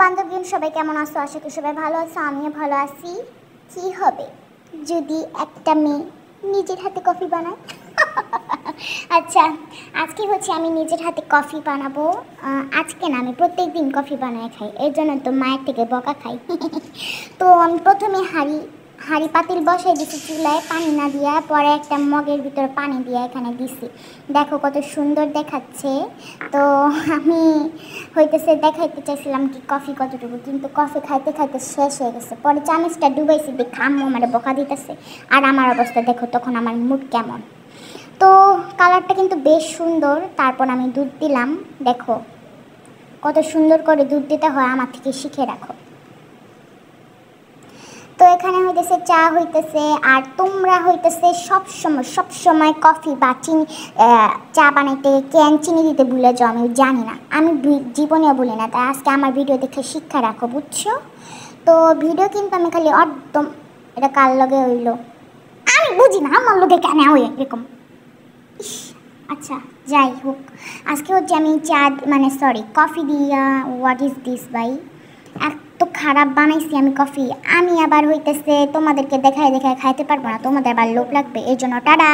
বান্ধবীগণ সবাই কেমন আছো? আশা করি সবাই ভালো আছো, আমিও ভালো আছি। কি হবে যদি একটা মেয়ে নিজের হাতে কফি বানায়? আচ্ছা, আজকে হচ্ছে আমি নিজের হাতে কফি বানাবো। আজকে না, আমি প্রত্যেকদিন কফি বানায় খাই, এর জন্য তো মায়ের থেকে বকা খাই। তো আমি প্রথমে হাঁড়ি পাতিল বসাই দিছি চুলায়, পানি না দিয়া, পরে একটা মগের ভিতরে পানি দিয়ে এখানে দিছি। দেখো কত সুন্দর দেখাচ্ছে। তো আমি দেখাইতে চাইছিলাম কি কফি কতটুকু, কিন্তু কফি খাইতে খাইতে শেষ হয়ে গেছে। পরে চামচটা ডুবাইছি, দেখে আম্মু আমার বকা দিতেছে। আর আমার অবস্থা দেখো তখন আমার মুড কেমন। তো কালারটা কিন্তু বেশ সুন্দর। তারপর আমি দুধ দিলাম। দেখো কত সুন্দর করে দুধ দিতে হয়, আমার থেকে শিখে রাখো। তো এখানে হইতেছে চা হইতেছে, আর তোমরা হইতেছে সবসময় কফি বা চিনি চা বানাইতে চিনি দিতে ভুলে যাও। আমি জানি না, আমি জীবনেও বলি না, তাই আজকে আমার ভিডিও দেখে শিক্ষা রাখো, বুঝছো? তো ভিডিও কিন্তু আমি খালি একদম, এটা কার লগে হইলো আমি বুঝি না, আমার লগে কেন হই এরকম। আচ্ছা যাই হোক, আজকে হচ্ছে আমি চা মানে সরি কফি দিয়া, হোয়াট ইজ দিস ভাই, এত খারাপ বানাইছি আমি কফি। আমি আবার হইতেছে তোমাদেরকে দেখায় দেখায় খাইতে পারবো না, তোমাদের আবার লোভ লাগবে, এই জন্য টাটা।